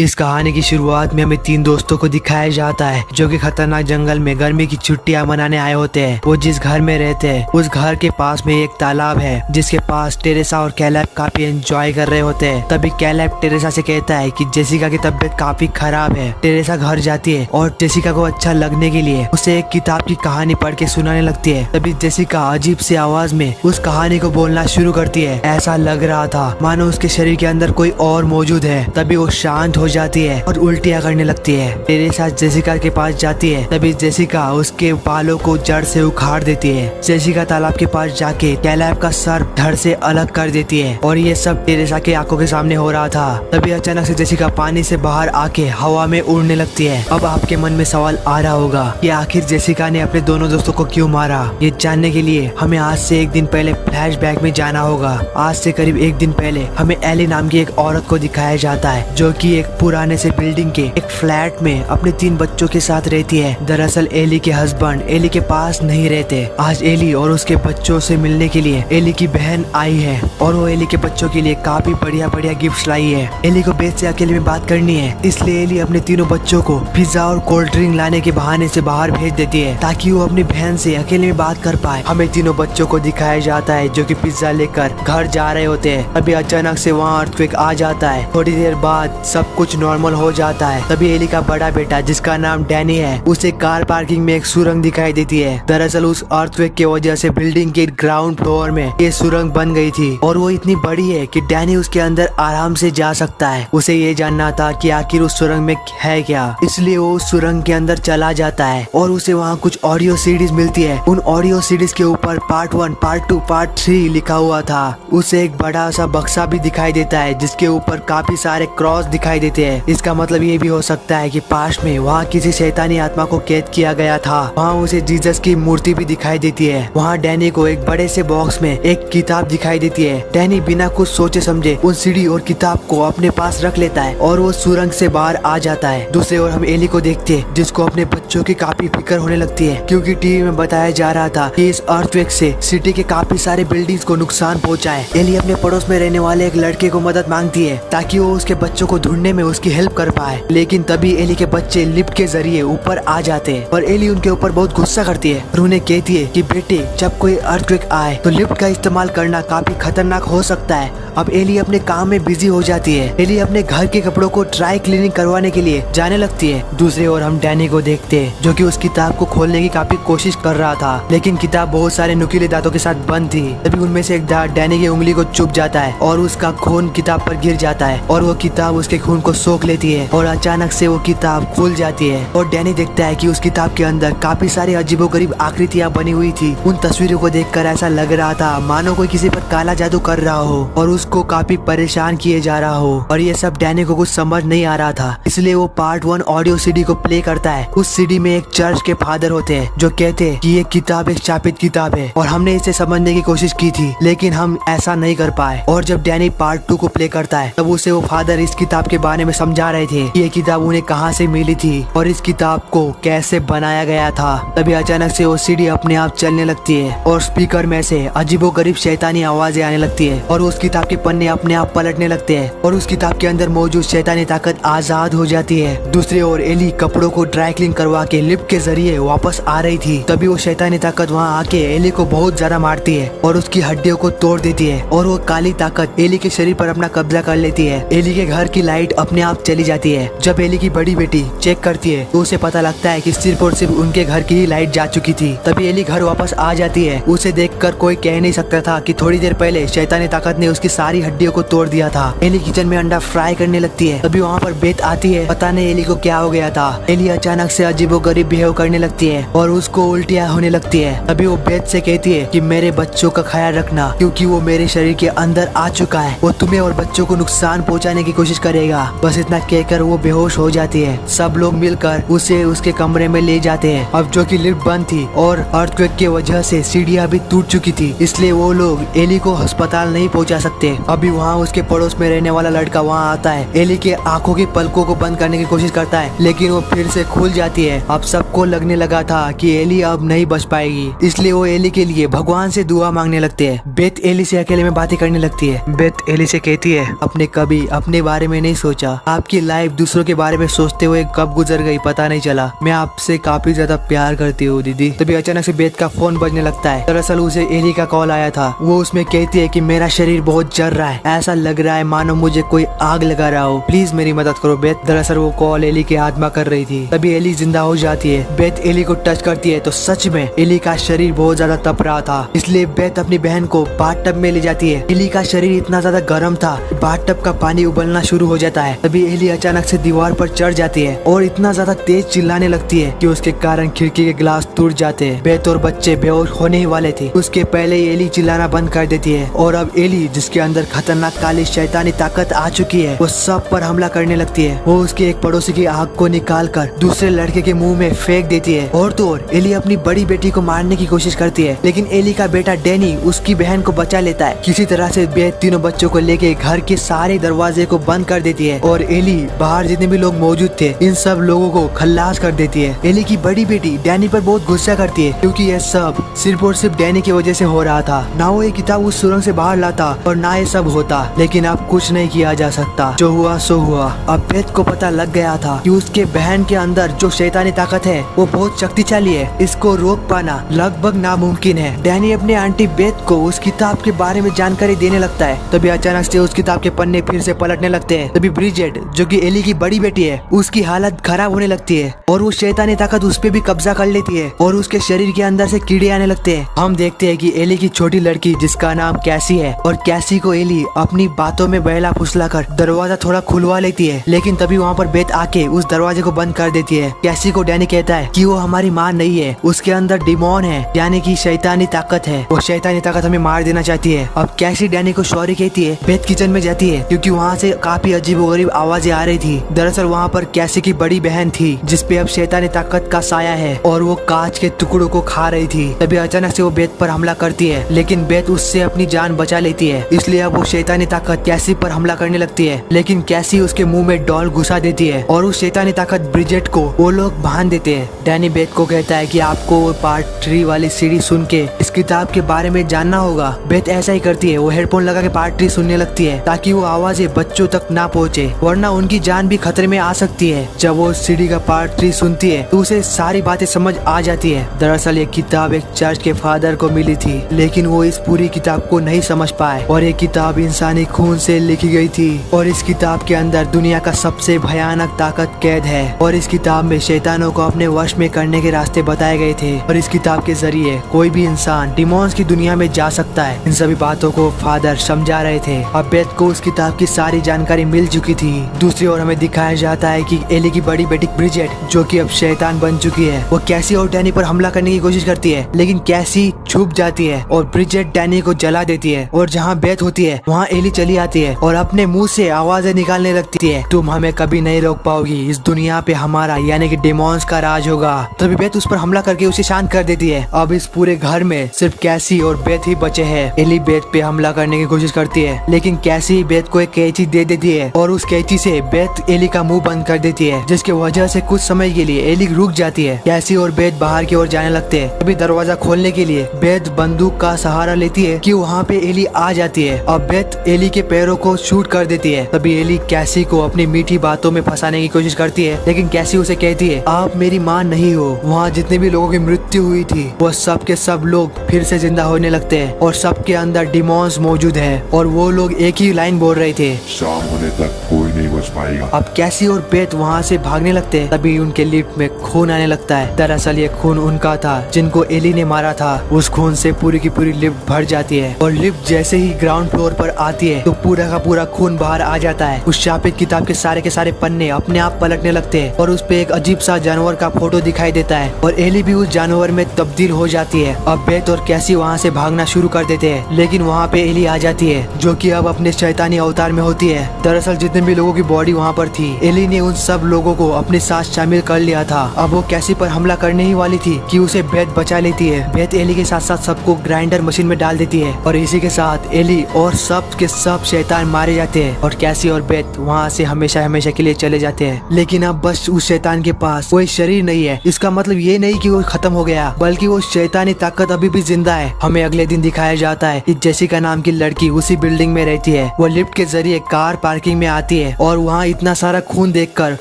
इस कहानी की शुरुआत में हमें तीन दोस्तों को दिखाया जाता है जो कि खतरनाक जंगल में गर्मी की छुट्टियां मनाने आए होते हैं। वो जिस घर में रहते हैं उस घर के पास में एक तालाब है जिसके पास टेरेसा और कैलेब काफी एंजॉय कर रहे होते हैं। तभी कैलेब टेरेसा से कहता है कि जेसिका की तबीयत काफी खराब है। टेरेसा घर जाती है और जेसिका को अच्छा लगने के लिए उसे एक किताब की कहानी पढ़ के सुनाने लगती है। तभी जेसिका अजीब सी आवाज में उस कहानी को बोलना शुरू करती है। ऐसा लग रहा था मानो उसके शरीर के अंदर कोई और मौजूद है। तभी वो शांत हो जाती है और उल्टियाँ करने लगती है। टेरेसा जेसिका के पास जाती है। तभी जेसिका उसके बालों को जड़ से उखाड़ देती है। जेसिका तालाब के पास जाके कैलेब का सर धड़ से अलग कर देती है और ये सब टेरेसा के आंखों के सामने हो रहा था। तभी अचानक से जेसिका पानी से बाहर आके हवा में उड़ने लगती है। अब आपके मन में सवाल आ रहा होगा कि आखिर जेसिका ने अपने दोनों दोस्तों को क्यों मारा। ये जानने के लिए हमें आज से एक दिन पहले फ्लैशबैक में जाना होगा। आज से करीब एक दिन पहले हमें एली नाम की एक औरत को दिखाया जाता है जो कि एक पुराने से बिल्डिंग के एक फ्लैट में अपने 3 बच्चों के साथ रहती है। दरअसल एली के हस्बैंड एली के पास नहीं रहते। आज एली और उसके बच्चों से मिलने के लिए एली की बहन आई है और वो एली के बच्चों के लिए काफी बढ़िया बढ़िया गिफ्ट लाई है। एली को बेट से अकेले में बात करनी है, इसलिए एली अपने तीनों बच्चों को पिज्जा और कोल्ड ड्रिंक लाने के बहाने से बाहर भेज देती है ताकि वो अपनी बहन से अकेले में बात कर पाए। हमें तीनों बच्चों को दिखाया जाता है जो कि पिज्जा लेकर घर जा रहे होते हैं। अभी अचानक से वहाँ अर्थक्वेक आ जाता है। थोड़ी देर बाद सब कुछ नॉर्मल हो जाता है। तभी एली का बड़ा बेटा जिसका नाम डैनी है उसे कार पार्किंग में एक सुरंग दिखाई देती है। दरअसल उस अर्थक्वेक की वजह से बिल्डिंग के ग्राउंड फ्लोर में ये सुरंग बन गई थी और वो इतनी बड़ी है कि डैनी उसके अंदर आराम से जा सकता है। उसे ये जानना था कि आखिर उस सुरंग में है क्या, इसलिए वो उस सुरंग के अंदर चला जाता है और उसे वहाँ कुछ ऑडियो सीडीज मिलती है। उन ऑडियो सीडीज के ऊपर पार्ट 1, पार्ट 2, पार्ट 3 लिखा हुआ था। उसे एक बड़ा सा बक्सा भी दिखाई देता है जिसके ऊपर काफी सारे क्रॉस दिखाई देते हैं। इसका मतलब ये भी हो सकता है कि पास्ट में वहाँ किसी शैतानी आत्मा को कैद किया गया था। वहाँ उसे जीसस की मूर्ति भी दिखाई देती है। वहाँ डैनी को एक बड़े से बॉक्स में एक किताब दिखाई देती है। डैनी बिना कुछ सोचे समझे उन सीडी और किताब को अपने पास रख लेता है और वो सुरंग से बाहर आ जाता है। दूसरी ओर हम एली को देखते हैं जिसको अपने बच्चों की काफी फिक्र होने लगती है क्योंकि टीवी में बताया जा रहा था कि इस अर्थक्वेक से सिटी के काफी सारे बिल्डिंग्स को नुकसान पहुंचा है। एली अपने पड़ोस में रहने वाले एक लड़के को मदद मांगती है ताकि वो उसके बच्चों को ढूंढने में उसकी हेल्प कर पाए। लेकिन तभी एली के बच्चे लिफ्ट के जरिए ऊपर आ जाते हैं और एली उनके ऊपर बहुत गुस्सा करती है और उन्हें कहती है कि बेटे जब कोई अर्थक्वेक आए तो लिफ्ट का इस्तेमाल करना काफी खतरनाक हो सकता है। अब एली अपने काम में बिजी हो जाती है। एली अपने घर के कपड़ों को ड्राई क्लीनिंग करवाने के लिए जाने लगती है। दूसरी ओर हम डैनी को देखते हैं जो कि उस किताब को खोलने की काफी कोशिश कर रहा था लेकिन किताब बहुत सारे नुकीले दांतों के साथ बंद थी। तभी उनमें से एक दांत डैनी की उंगली को चुभ जाता है और उसका खून किताब पर गिर जाता है और वो किताब उसके खून को सोख लेती है और अचानक से वो किताब खुल जाती है और डैनी देखता है कि उस किताब के अंदर काफी सारी अजीबोगरीब आकृतियां बनी हुई थी। उन तस्वीरों को देखकर ऐसा लग रहा था मानो कोई किसी पर काला जादू कर रहा हो और उसको काफी परेशान किए जा रहा हो और ये सब डैनी को कुछ समझ नहीं आ रहा था। इसलिए वो पार्ट 1 ऑडियो सीडी को प्ले करता है। उस सीडी में एक चर्च के फादर होते हैं जो कहते हैं कि ये किताब एक शापित किताब है और हमने इसे समझने की कोशिश की थी लेकिन हम ऐसा नहीं कर पाए। और जब डैनी पार्ट 2 को प्ले करता है तब उसे वो फादर इस किताब के बारे में समझा रहे थे कि ये किताब उन्हें कहाँ से मिली थी और इस किताब को कैसे बनाया गया था। तभी अचानक से वो सीडी अपने आप चलने लगती है और स्पीकर में से अजीबोगरीब शैतानी आवाजें आने लगती है और उस किताब के पन्ने अपने आप पलटने लगते हैं और उस किताब के अंदर मौजूद शैतानी ताकत आजाद हो जाती है। दूसरी ओर एली कपड़ों को ड्राई क्लीन करवा के लिफ्ट के जरिए वापस आ रही थी। तभी वो शैतानी ताकत वहाँ आके एली को बहुत ज्यादा मारती है और उसकी हड्डियों को तोड़ देती है और वो काली ताकत एली के शरीर पर अपना कब्जा कर लेती है। एली के घर की लाइट अपने आप चली जाती है। जब एली की बड़ी बेटी चेक करती है तो उसे पता लगता है कि सिर्फ और सिर्फ उनके घर की ही लाइट जा चुकी थी। तभी एली घर वापस आ जाती है। उसे देखकर कोई कह नहीं सकता था कि थोड़ी देर पहले शैतानी ताकत ने उसकी सारी हड्डियों को तोड़ दिया था। एली किचन में अंडा फ्राई करने लगती है। तभी वहाँ पर बेत आती है। पता नहीं एली को क्या हो गया था। एली अचानक से अजीबोगरीब बिहेव करने लगती है और उसको उल्टियाँ होने लगती है। तभी वो बेत से कहती है कि मेरे बच्चों का ख्याल रखना क्योंकि वो मेरे शरीर के अंदर आ चुका है। वो तुम्हें और बच्चों को नुकसान पहुँचाने की कोशिश करेगा। बस इतना कहकर वो बेहोश हो जाती है। सब लोग मिलकर उसे उसके कमरे में ले जाते हैं। अब जो कि लिफ्ट बंद थी और अर्थक्वेक की वजह से सीढ़ियाँ भी टूट चुकी थी इसलिए वो लोग एली को अस्पताल नहीं पहुँचा सकते। अभी वहाँ उसके पड़ोस में रहने वाला लड़का वहाँ आता है। एली के आंखों की पलकों को बंद करने की कोशिश करता है लेकिन वो फिर से खुल जाती है। अब सबको लगने लगा था कि एली अब नहीं बच पाएगी इसलिए वो एली के लिए भगवान से दुआ मांगने लगते हैं। बेथ एली से अकेले में बातें करने लगती है। बेथ एली से कहती है आपने कभी अपने बारे में नहीं सोचा आपकी लाइफ दूसरों के बारे में सोचते हुए कब गुजर गई पता नहीं चला। मैं आपसे काफी ज्यादा प्यार करती हूँ दीदी। तभी अचानक से बेथ का फोन बजने लगता है। दरअसल उसे एली का कॉल आया था। वो उसमें कहती है कि मेरा शरीर बहुत जल रहा है, ऐसा लग रहा है मानो मुझे कोई आग लगा रहा हो, प्लीज मेरी मदद करो बेथ। दरअसल वो कॉल एली के आत्मा कर रही थी। तभी एली जिंदा हो जाती है। बेथ एली को टच करती है तो सच में एली का शरीर बहुत ज्यादा तप रहा था, इसलिए बेथ अपनी बहन को बाथटब में ले जाती है। एली का शरीर इतना ज्यादा गर्म था, बाथटब का पानी उबलना शुरू हो जाता है। तभी एली अचानक से दीवार पर चढ़ जाती है और इतना ज्यादा तेज चिल्लाने लगती है कि उसके कारण खिड़की के ग्लास टूट जाते हैं। बेथ और बच्चे बेहोश होने ही वाले थे, उसके पहले ही एली चिल्लाना बंद कर देती है और अब एली जिसके अंदर खतरनाक काली शैतानी ताकत आ चुकी है वो सब पर हमला करने लगती है। वो उसके एक पड़ोसी की आग को निकाल कर दूसरे लड़के के मुंह में फेंक देती है। और तो और एली अपनी बड़ी बेटी को मारने की कोशिश करती है, लेकिन एली का बेटा डैनी उसकी बहन को बचा लेता है। किसी तरह से बेथ तीनों बच्चों को लेके घर के सारे दरवाजे को बंद कर देती है और एली बाहर जितने भी लोग मौजूद थे इन सब लोगों को खल्लास कर देती है। एली की बड़ी बेटी डैनी पर बहुत गुस्सा करती है क्योंकि ये सब सिर्फ और सिर्फ डैनी की वजह से हो रहा था। ना वो ये किताब उस सुरंग से बाहर लाता और ना ये सब होता, लेकिन अब कुछ नहीं किया जा सकता। जो हुआ सो हुआ। अब बेथ को पता लग गया था कि उसके बहन के अंदर जो शैतानी ताकत है वो बहुत शक्तिशाली है, इसको रोक पाना लगभग नामुमकिन है। डैनी अपने आंटी बेथ को उस किताब के बारे में जानकारी देने लगता है। तभी अचानक से उस किताब के पन्ने फिर से पलटने लगते हैं। तभी ब्रिजेट जो कि एली की बड़ी बेटी है उसकी हालत खराब होने लगती है और वो शैतानी ताकत उस पे भी कब्जा कर लेती है और उसके शरीर के अंदर से कीड़े आने लगते हैं। हम देखते हैं कि एली की छोटी लड़की जिसका नाम कैसी है और कैसी को एली अपनी बातों में बहला फुसला कर दरवाजा थोड़ा खुलवा लेती है, लेकिन तभी वहाँ पर बेथ आके उस दरवाजे को बंद कर देती है। कैसी को डैनी कहता है कि वो हमारी माँ नहीं है, उसके अंदर डिमोन है यानी कि शैतानी ताकत है, वो शैतानी ताकत हमें मार देना चाहती है। अब कैसी डैनी को सॉरी कहती है। बेथ किचन में जाती है क्योंकि वहाँ से काफी अजीबोगरीब आवाजें आ रही थी। दरअसल वहाँ पर कैसी की बड़ी बहन थी जिसपे अब शैतानी ताकत का साया है और वो कांच के टुकड़ों को खा रही थी। तभी अचानक से वो बेथ पर हमला करती है, लेकिन बेथ उससे अपनी जान बचा लेती है, इसलिए अब वो शैतानी ताकत कैसी पर हमला करने लगती है, लेकिन कैसी उसके मुंह में डॉल घुसा देती है और उस शैतानी ताकत ब्रिजेट को वो लोग बांध देते हैं। डैनी बेथ को कहता है कि आपको वो पार्ट 3 वाली सीडी सुन के इस किताब के बारे में जानना होगा। बेथ ऐसा ही करती है, वो हेडफोन लगा के पार्ट 3 सुनने लगती है ताकि वो आवाजें बच्चों तक ना पहुँचे वरना उनकी जान भी खतरे में आ सकती है। जब वो सीडी का पार्ट 3 सुनती है तो उसे सारी बातें समझ आ जाती है। दरअसल ये किताब एक चर्च के फादर को मिली थी, लेकिन वो इस पूरी किताब को नहीं समझ पाए और ये किताब इंसानी खून से लिखी गई थी और इस किताब के अंदर दुनिया का सबसे भयानक ताकत कैद है और इस किताब में शैतानों को अपने वश में करने के रास्ते बताए गए थे और इस किताब के जरिए कोई भी इंसान डिमोन्स की दुनिया में जा सकता है। इन सभी बातों को फादर समझा रहे थे। अब बेथ को उस किताब की सारी जानकारी मिल चुकी थी। दूसरी ओर हमें दिखाया जाता है कि एली की बड़ी बेटी ब्रिजेट जो कि अब शैतान बन चुकी है, वो कैसी और डैनी पर हमला करने की कोशिश करती है, लेकिन कैसी छुप जाती है और ब्रिजेट डैनी को जला देती है और जहाँ बेथ होती है वहाँ एली चली आती है और अपने मुंह से आवाजें निकालने लगती है, तुम हमें कभी नहीं रोक पाओगी, इस दुनिया पे हमारा यानी कि डिमोन्स का राज होगा। तभी बेथ उस पर हमला करके उसे शांत कर देती है। अब इस पूरे घर में सिर्फ कैसी और बेथ ही बचे हैं। एली बेथ पे हमला करने की कोशिश करती है, लेकिन कैसी बेथ को एक कैंची दे देती है और उस कैंची से बेथ एली का मुंह बंद कर देती है, जिसकी वजह से कुछ समय के लिए एली रुक जाती है। कैसी और बेथ बाहर की ओर जाने लगते हैं। तभी दरवाजा खोलने के लिए बेथ बंदूक का सहारा लेती है कि वहाँ पे एली आ जाती है। अब बेथ एली के पैरों को शूट कर देती है। तभी एली कैसी को अपनी मीठी बातों में फंसाने की कोशिश करती है, लेकिन कैसी उसे कहती है आप मेरी माँ नहीं हो। वहाँ जितने भी लोगों की मृत्यु हुई थी वो सब के सब लोग फिर से जिंदा होने लगते हैं और सबके अंदर डिमोन्स मौजूद है और वो लोग एक ही लाइन बोल रहे थे, शाम होने तक कोई नहीं बच पाएगा। अब कैसी और बेथ वहाँ से भागने लगते हैं। तभी उनके लिफ्ट में खून आने लगता है। दरअसल ये खून उनका था जिनको एली ने मारा था। उस खून से पूरी की पूरी लिफ्ट भर जाती है और लिफ्ट जैसे ही ग्राउंड फ्लोर पर आती है तो पूरा का पूरा खून बाहर आ जाता है। उस शापित किताब के सारे पन्ने अपने आप पलटने लगते हैं और उस पे एक अजीब सा जानवर का फोटो दिखाई देता है और एली भी उस जानवर में तब्दील हो जाती है। अब बेथ और कैसी वहाँ से भागना शुरू कर देते हैं, लेकिन वहाँ पे एली आ जाती है जो कि अब अपने शैतानी अवतार में होती है। दरअसल जितने भी लोगों की बॉडी वहाँ पर थी एली ने उन सब लोगों को अपने साथ शामिल कर लिया था। अब वो कैसी पर हमला करने ही वाली थी कि उसे बेथ बचा लेती है। बेथ एली के साथ साथ सबको ग्राइंडर मशीन में डाल देती है और इसी के साथ एली और सब के सब शैतान मारे जाते हैं और कैसी और बेथ वहाँ से हमेशा हमेशा के लिए चले जाते हैं। लेकिन अब बस उस शैतान के पास कोई शरीर नहीं है। इसका मतलब ये नहीं कि वो खत्म हो गया, बल्कि वो शैतानी ताकत अभी भी जिंदा है। हमें अगले दिन दिखाया जाता है कि जेसिका नाम की लड़की उसी बिल्डिंग में रहती है। वो लिफ्ट के जरिए कार पार्किंग में आती है और और वहाँ इतना सारा खून देखकर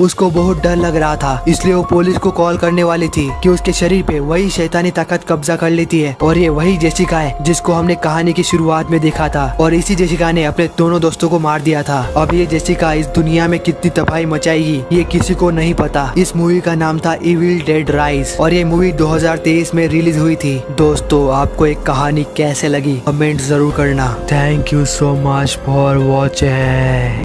उसको बहुत डर लग रहा था। इसलिए वो पुलिस को कॉल करने वाली थी कि उसके शरीर पे वही शैतानी ताकत कब्जा कर लेती है और ये वही जेसिका है जिसको हमने कहानी की शुरुआत में देखा था। और इसी जेसिका ने अपने दोनों दोस्तों को मार दिया था। अब ये जेसिका इस दुनिया में कितनी तबाही मचाएगी ये किसी को नहीं पता। इस मूवी का नाम था इविल डेड राइज और ये मूवी 2023 में रिलीज हुई थी। दोस्तों आपको एक कहानी कैसे लगी कमेंट जरूर करना। Thank you so much for watching.